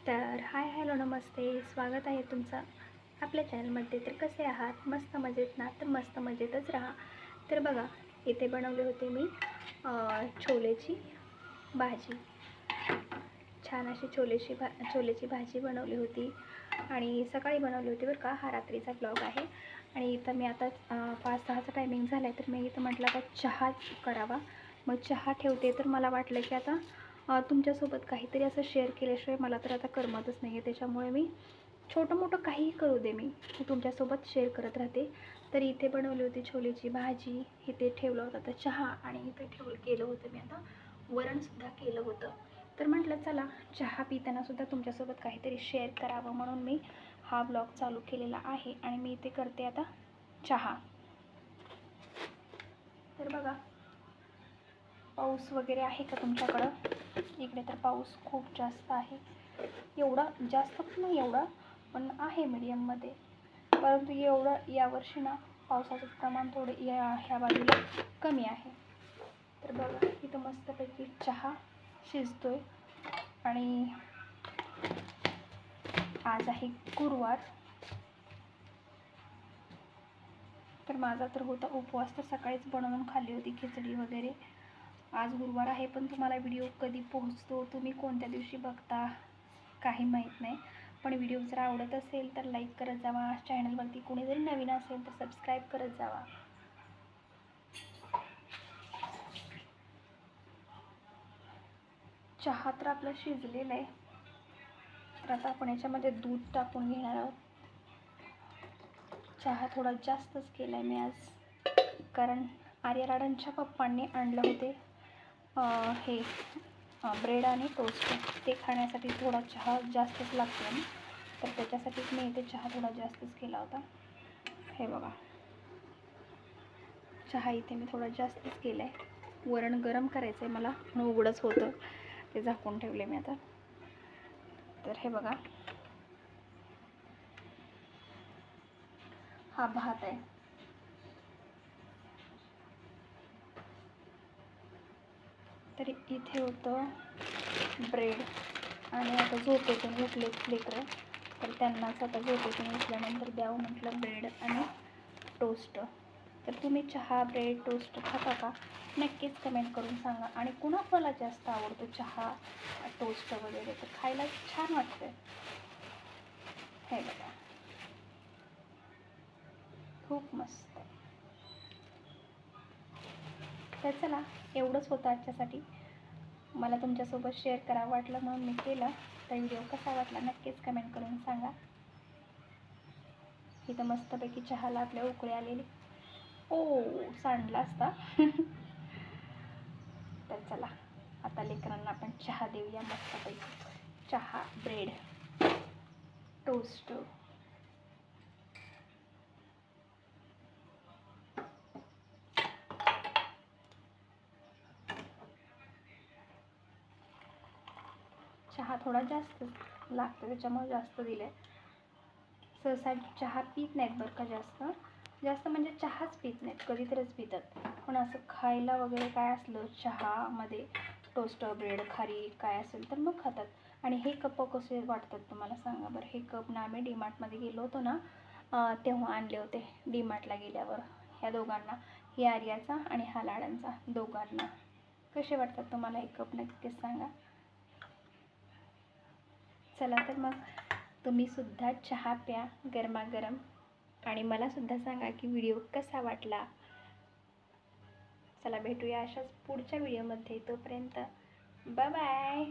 तर हॅलो नमस्ते, स्वागत आहे तुमचं आपल्या चॅनलमध्ये. तर कसे आहात? मस्त मजेत ना? तर मस्त मजेतच राहा. तर बघा, इथे बनवले होते मी छोलेची भाजी. छान अशी छोलेची भाजी बनवली होती आणि सकाळी बनवली होती बरं का. हा रात्रीचा ब्लॉग आहे. आणि इथं मी आता 5-6चा टायमिंग झाला आहे, तर मी इथं म्हटलं आता चहा करावा. मग चहा ठेवते. तर मला वाटलं की आता तुमच्यासोबत काहीतरी असं शेअर केल्याशिवाय मला तर आता करमतच नाही आहे. त्याच्यामुळे मी छोटं मोठं काहीही करू दे, मी तुमच्यासोबत शेअर करत राहते. तर इथे बनवली होती छोलेची भाजी, इथे ठेवलं होतं आता चहा, आणि इथे केलं होतं मी आता वरणसुद्धा केलं होतं. तर म्हटलं चला चहा पितानासुद्धा तुमच्यासोबत काहीतरी शेअर करावं, म्हणून मी हा ब्लॉग चालू केलेला आहे. आणि मी इथे करते आता चहा. तर बघा, पाऊस वगैरे आहे का तुमच्याकडं? इकडे तर पाऊस खूप जास्त आहे. एवढा जास्त पण नाही, एवढा पण आहे मीडियममध्ये. परंतु एवढं यावर्षी ना पावसाचं प्रमाण थोडं ह्या बाजूला कमी आहे. तर बघा, इथं मस्तपैकी चहा शिजतोय. आणि आज आहे गुरुवार. तर माझा तर होता उपवास, तर सकाळीच बनवून खाल्ली होती खिचडी वगैरे. आज गुरुवार आहे, पण तुम्हाला व्हिडिओ कधी पोहोचतो, तुम्ही कोणत्या दिवशी बघता, काही माहीत नाही. पण व्हिडिओ जर आवडत असेल तर लाईक करत जावा. चॅनलवरती कोणी जरी नवीन असेल तर सबस्क्राईब करत जावा. चहा तर आपला शिजलेला आहे. तर आता आपण याच्यामध्ये दूध टाकून घेणार आहोत. चहा थोडा जास्तच केला आहे मी आज, कारण आर्यराडांच्या पप्पांनी आणलं होते हे ब्रेड आणि टोस्ट. ते खाण्यासाठी थोडा चहा जास्तच लागतो ना, तर त्याच्यासाठीच मी इथे चहा थोडा जास्तच केला होता. हे बघा, चहा इथे मी थोडा जास्तच केला आहे. वरण गरम करायचं आहे मला, म्हणून उघडंच होतं, ते झाकून ठेवले मी आता. तर हे बघा, हा भात आहे. तर इथे होतं ब्रेड. आणि आता झोपेतून उठलेत लेकरं, तर त्यांनाच आता झोपेतून उठल्यानंतर द्यावं म्हटलं ब्रेड आणि टोस्ट. तर तुम्ही चहा, ब्रेड, टोस्ट खाता का? नक्कीच कमेंट करून सांगा. आणि कुणाला जास्त आवडतो चहा, टोस्ट वगैरे, तर खायला छान वाटतं. हे बघा, खूप मस्त. तर चला, एवढंच होतं आजच्यासाठी. मला तुमच्यासोबत शेअर करावं वाटलं म्हणून मी केलं. तर व्हिडिओ कसा वाटला नक्कीच कमेंट करून सांगा. इथं मस्तपैकी चहाला आपल्या उकळी आलेली. सांडला असता. तर चला, आता लेकरांना आपण चहा देऊया मस्तपैकी. चहा, ब्रेड, टोस्ट. चहा थोडा जास्त लागतो, त्याच्यामुळे जास्त दिले. सहसा चहा पित नाहीत बरं का, जास्त म्हणजे चहाच पित नाहीत, कधीतरीच पितात. पण असं खायला वगैरे काय असलं चहामध्ये, टोस्ट, ब्रेड, खारी काय असेल तर मग खातात. आणि हे कप कसे वाटतात तुम्हाला सांगा बरं. हे कप ना आम्ही डीमार्टमध्ये गेलो होतो ना, तेव्हा आणले होते. डीमार्टला गेल्यावर ह्या दोघांना, ही आर्याचा आणि हा लाडांचा, दोघांना. कसे वाटतात तुम्हाला हे कप नक्कीच सांगा. चला तर मग तुम्हीसुद्धा चहा प्या गरमागरम, आणि मलासुद्धा सांगा की व्हिडिओ कसा वाटला. चला, भेटूया अशाच पुढच्या व्हिडिओमध्ये. तोपर्यंत बाय बाय.